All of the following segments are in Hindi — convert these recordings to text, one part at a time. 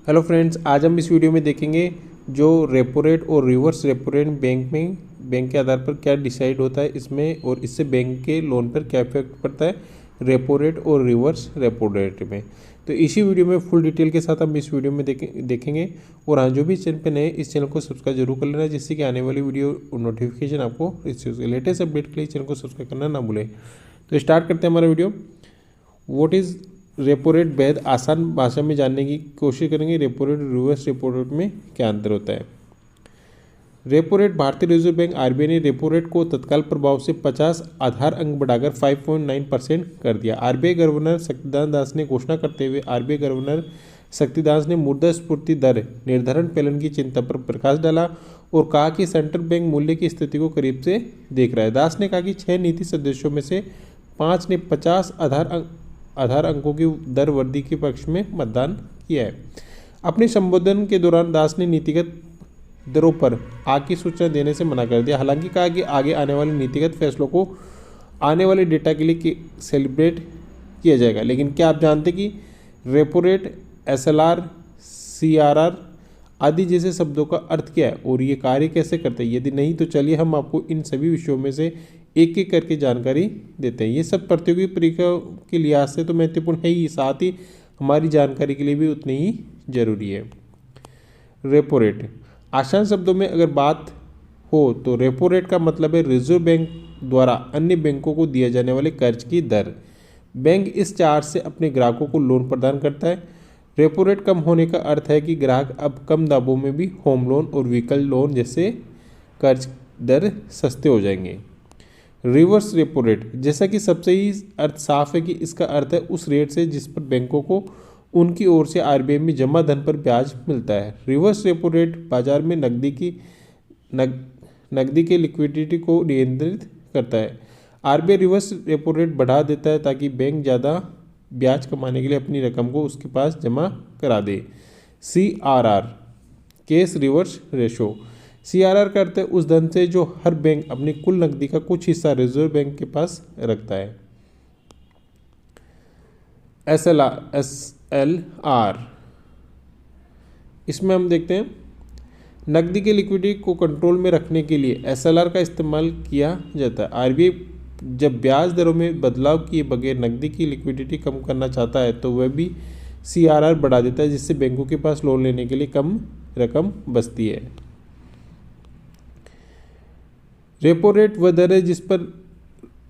हेलो फ्रेंड्स, आज हम इस वीडियो में देखेंगे जो रेपो रेट और रिवर्स रेपो रेट बैंक के आधार पर क्या डिसाइड होता है इसमें, और इससे बैंक के लोन पर क्या इफेक्ट पड़ता है रेपो रेट और रिवर्स रेपो रेट में। तो इसी वीडियो में फुल डिटेल के साथ हम इस वीडियो में देखेंगे। और हाँ, जो भी चैनल पे नए इस चैनल को सब्सक्राइब जरूर कर लेना, जिससे कि आने वाली वीडियो नोटिफिकेशन आपको रिसीव, लेटेस्ट अपडेट के लिए चैनल को सब्सक्राइब करना ना भूलें। तो स्टार्ट करते हैं हमारा video. What is repo rate? बेहद आसान भाषा में जानने की कोशिश करेंगे रेपो रेट और रिवर्स रेपो रेट में क्या अंतर होता है। रेपो रेट, भारतीय रिजर्व बैंक आरबीआई ने रेपो रेट को तत्काल प्रभाव से 50 आधार अंक बढ़ाकर 5.9% कर दिया। आरबीआई गवर्नर शक्तिकांत दास ने घोषणा करते हुए आरबीआई गवर्नर शक्तिकांत ने मुद्रास्फीति दर निर्धारण पैटर्न की चिंता पर प्रकाश डाला और कहा कि सेंट्रल बैंक मूल्य की स्थिति को करीब से देख रहा है। दास ने कहा कि 6 नीति सदस्यों में से 5 ने 50 आधार अंकों की दर वृद्धि के पक्ष में मतदान किया है। अपने संबोधन के दौरान दास ने नीतिगत दरों पर आगे की सूचना देने से मना कर दिया। हालांकि कहा कि आगे आने वाले नीतिगत फैसलों को आने वाले डेटा के लिए सेलिब्रेट किया जाएगा। लेकिन क्या आप जानते कि रेपो रेट, एसएलआर, सीआरआर आदि जैसे शब्दों का अर्थ क्या है और ये कार्य कैसे करते हैं? यदि नहीं तो चलिए हम आपको इन सभी विषयों में से एक एक करके जानकारी देते हैं। ये सब प्रतियोगी परीक्षा के लिहाज से तो महत्वपूर्ण है ही, साथ ही हमारी जानकारी के लिए भी उतनी ही जरूरी है। रेपो रेट, आसान शब्दों में अगर बात हो तो रेपो रेट का मतलब है रिजर्व बैंक द्वारा अन्य बैंकों को दिए जाने वाले कर्ज की दर। बैंक इस चार्ज से अपने ग्राहकों को लोन प्रदान करता है। रेपो रेट कम होने का अर्थ है कि ग्राहक अब कम दामों में भी होम लोन और व्हीकल लोन जैसे कर्ज दर सस्ते हो जाएंगे। रिवर्स रेपो रेट, जैसा कि सबसे ही अर्थ साफ है कि इसका अर्थ है उस रेट से जिस पर बैंकों को उनकी ओर से आरबीआई में जमा धन पर ब्याज मिलता है। रिवर्स रेपो रेट बाजार में नकदी के लिक्विडिटी को नियंत्रित करता है। आरबीआई रिवर्स रेपो रेट बढ़ा देता है ताकि बैंक ज़्यादा ब्याज कमाने के लिए अपनी रकम को उसके पास जमा करा दे। CRR, cash reserve ratio. CRR का अर्थ है उस धन से जो हर बैंक अपनी कुल नकदी का कुछ हिस्सा रिजर्व बैंक के पास रखता है। एसएलआर, इसमें हम देखते हैं नकदी के लिक्विडिटी को कंट्रोल में रखने के लिए एसएलआर का इस्तेमाल किया जाता है। आरबीआई जब ब्याज दरों में बदलाव किए बगैर नकदी की लिक्विडिटी कम करना चाहता है तो वह भी सीआरआर बढ़ा देता है, जिससे बैंकों के पास लोन लेने के लिए कम रकम बचती है। रेपो रेट वह दर है जिस पर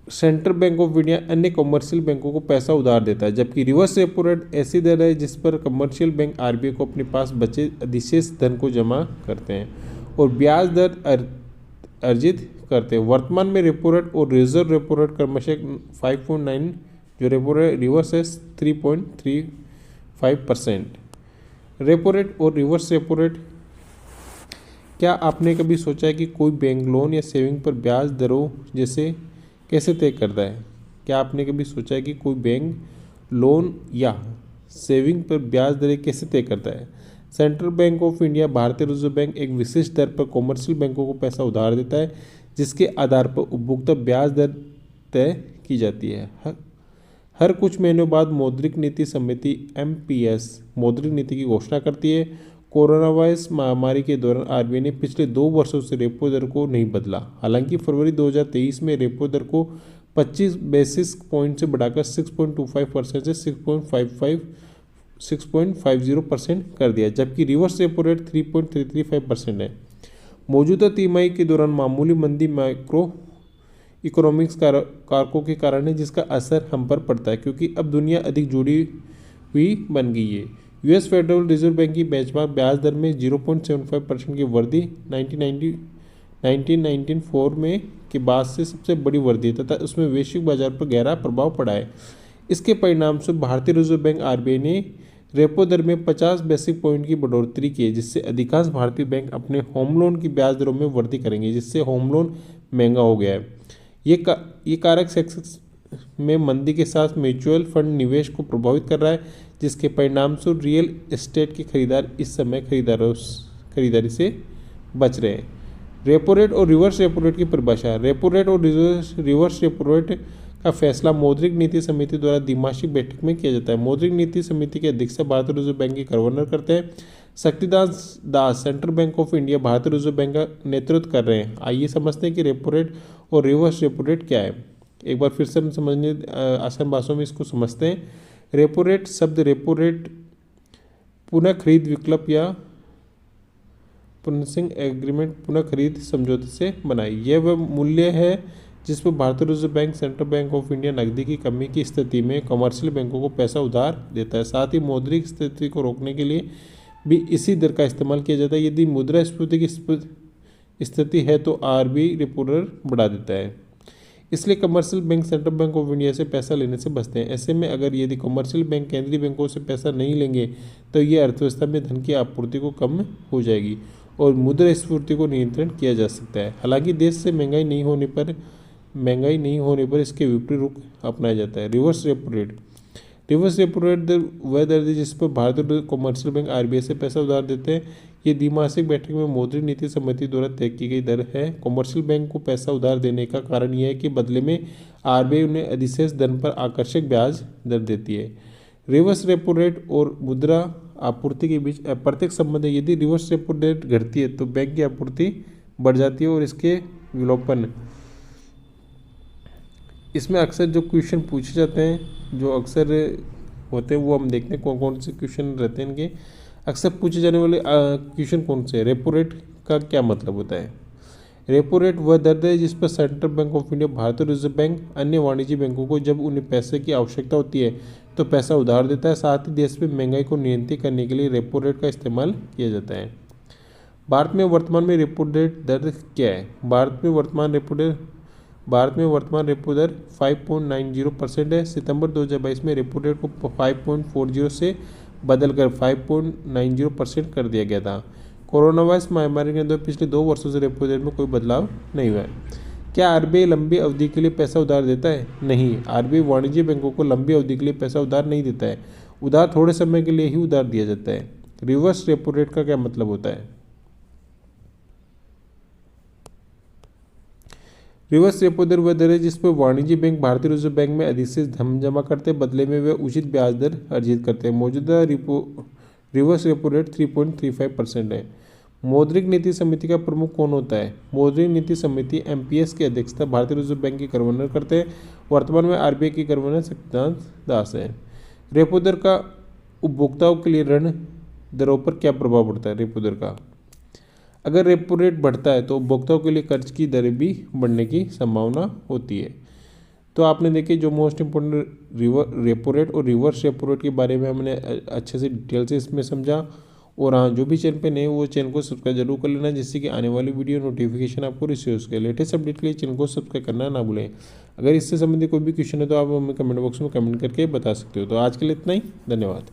सेंट्रल बैंक ऑफ इंडिया अन्य कमर्शियल बैंकों को पैसा उधार देता है, जबकि रिवर्स रेपो रेट ऐसी दर है जिस पर कमर्शियल बैंक आरबीआई को अपने पास बचे अधिशेष धन को जमा करते हैं और ब्याज दर अर्जित करते हैं। वर्तमान में रेपो रेट और रिजर्व रेपो रेट क्रमशः 5.9, जो रेपो रेट रिवर्स है 3.35%। रेपो रेट और रिवर्स रेपो रेट, क्या आपने कभी सोचा है कि कोई बैंक लोन या सेविंग पर ब्याज दरों जैसे कैसे तय करता है? क्या आपने कभी सोचा है कि कोई बैंक लोन या सेविंग पर ब्याज दरें कैसे तय करता है? सेंट्रल बैंक ऑफ इंडिया, भारतीय रिजर्व बैंक एक विशेष दर पर कॉमर्शियल बैंकों को पैसा उधार देता है, जिसके आधार पर उपभोक्ता ब्याज दर तय की जाती है। हर कुछ महीनों बाद मौद्रिक नीति समिति MPS मौद्रिक नीति की घोषणा करती है। कोरोना वायरस महामारी के दौरान आरबीआई ने पिछले 2 वर्षों से रेपो दर को नहीं बदला। हालांकि फरवरी 2023 में रेपो दर को 25 बेसिस पॉइंट से बढ़ाकर 6.25% से 6.50% कर दिया, जबकि रिवर्स रेपो रेट 3.335% है। मौजूदा तिमाही के दौरान मामूली मंदी माइक्रो इकोनॉमिक्स कारकों के कारण है, जिसका असर हम पर पड़ता है क्योंकि अब दुनिया अधिक जुड़ी हुई बन गई है। यूएस फेडरल रिजर्व बैंक की बेंचमार्क ब्याज दर में 0.75% की वृद्धि 1994 में के बाद से सबसे बड़ी वृद्धि है तथा उसमें वैश्विक बाजार पर गहरा प्रभाव पड़ा है। इसके परिणामस्वरूप भारतीय रिजर्व बैंक आरबीआई ने रेपो दर में 50 बेसिक पॉइंट की बढ़ोतरी की है, जिससे अधिकांश भारतीय बैंक अपने होम लोन की ब्याज दरों में वृद्धि करेंगे, जिससे होम लोन महंगा हो गया है। ये कारक सेक्स में मंदी के साथ म्यूचुअल फंड निवेश को प्रभावित कर रहा है, जिसके परिणामस्वरूप रियल एस्टेट के खरीदार इस समय खरीदारी से बच रहे हैं। रेपो रेट और रिवर्स रेपो रेट की परिभाषा। रेपो रेट और रिवर्स रेपो रेट का फैसला मौद्रिक नीति समिति द्वारा द्विमासिक बैठक में किया जाता है। मौद्रिक नीति समिति की अध्यक्षता भारतीय रिजर्व बैंक के गवर्नर करते हैं। शक्तिदास दास सेंट्रल बैंक ऑफ इंडिया भारतीय रिजर्व बैंक का नेतृत्व कर रहे हैं। आइए समझते हैं कि रेपो रेट और रिवर्स रेपो रेट क्या है। एक बार फिर से हम समझने आसान भाषाओं में इसको समझते हैं। रेपो रेट शब्द रेपो रेट पुनः खरीद विकल्प या पुनर्सिंग एग्रीमेंट पुनः खरीद समझौते से बनाई। यह वह मूल्य है जिस पर भारतीय reserve bank central bank of India नकदी की कमी की स्थिति में कमर्शियल बैंकों को पैसा उधार देता है। साथ ही मौद्रिक स्थिति को रोकने के लिए भी इसी दर का इस्तेमाल किया जाता है। यदि मुद्रास्फीति की स्थिति है तो आरबीआई रेपो दर बढ़ा देता है। इसलिए commercial bank central bank of India से पैसा लेने से बचते हैं। ऐसे में अगर यदि कमर्शियल बैंक केंद्रीय बैंकों से पैसा नहीं लेंगे तो ये अर्थव्यवस्था में धन की आपूर्ति को कम हो जाएगी और मुद्रास्फीति को नियंत्रण किया जा सकता है। हालांकि देश से महंगाई नहीं होने पर इसके विपरीत रुख अपनाया जाता है। रिवर्स रेपो रेट वह दर है जिस पर भारतीय कमर्शियल बैंक आरबीआई से पैसा उधार देते हैं। ये द्विमासिक बैठक में मौद्रिक नीति समिति द्वारा तय की गई दर है। कमर्शियल बैंक को पैसा उधार देने का कारण यह है कि बदले में आरबीआई उन्हें अधिशेष धन पर आकर्षक ब्याज दर देती है। रिवर्स रेपो रेट और मुद्रा आपूर्ति के बीच अप्रत्यक्ष संबंध है। यदि रिवर्स रेपो रेट घटती है तो बैंक की आपूर्ति बढ़ जाती है और इसके विलोपन। इसमें अक्सर जो क्वेश्चन पूछे जाते हैं जो अक्सर होते हैं वो हम देखते हैं कौन कौन से क्वेश्चन रहते हैं इनके। अक्सर पूछे जाने वाले क्वेश्चन कौन से हैं। रेपो रेट का क्या मतलब होता है। रेपो रेट वह दर है जिस पर सेंट्रल बैंक ऑफ इंडिया भारतीय रिजर्व बैंक अन्य वाणिज्यिक बैंकों को जब उन्हें पैसे की आवश्यकता होती है तो पैसा उधार देता है। साथ ही देश में महंगाई को नियंत्रित करने के लिए रेपो रेट का इस्तेमाल किया जाता है। भारत में वर्तमान में रेपो रेट दर क्या है। भारत में वर्तमान रेपो दर 5.90% है। सितंबर 2022 में रेपो रेट को 5.40 से बदलकर 5.90% कर दिया गया था। कोरोना वायरस महामारी के अंदर पिछले 2 वर्षों से रेपो रेट में कोई बदलाव नहीं हुआ है। क्या आरबीआई लंबी अवधि के लिए पैसा उधार देता है। नहीं, आरबीआई वाणिज्यिक बैंकों को लंबी अवधि के लिए पैसा उधार नहीं देता है। उधार थोड़े समय के लिए ही उधार दिया जाता है। रिवर्स रेपो रेट का क्या मतलब होता है। रिवर्स रेपो दर वह दर है जिस पर वाणिज्यिक बैंक भारतीय रिजर्व बैंक में अधिशेष धन जमा करते हैं, बदले में वे उचित ब्याज दर अर्जित करते हैं। मौजूदा रिवर्स रेपो रेट 3.35% है। मौद्रिक नीति समिति का प्रमुख कौन होता है। मौद्रिक नीति समिति एमपीएस की अध्यक्षता भारतीय रिजर्व बैंक के गवर्नर करते हैं। वर्तमान में आरबीआई के गवर्नर शक्तिदास दास है। रेपो दर का उपभोक्ताओं के लिए ऋण दरों पर क्या प्रभाव पड़ता है। रेपो दर का अगर रेपो रेट बढ़ता है तो उपभोक्ताओं के लिए कर्ज की दरें भी बढ़ने की संभावना होती है। तो आपने देखिए जो मोस्ट इम्पोर्टेंट रेपो रेट और रिवर्स रेपो रेट के बारे में हमने अच्छे से डिटेल से इसमें समझा। और हाँ, जो भी चैनल पे नए वो चैनल को सब्सक्राइब जरूर कर लेना जिससे कि आने वाली वीडियो नोटिफिकेशन आपको रिसीव हो सके। लेटेस्ट अपडेट के लिए चैनल को सब्सक्राइब करना ना भूलें। अगर इससे संबंधित कोई भी क्वेश्चन है तो आप हमें कमेंट बॉक्स में कमेंट करके बता सकते हो। तो आज के लिए इतना ही, धन्यवाद।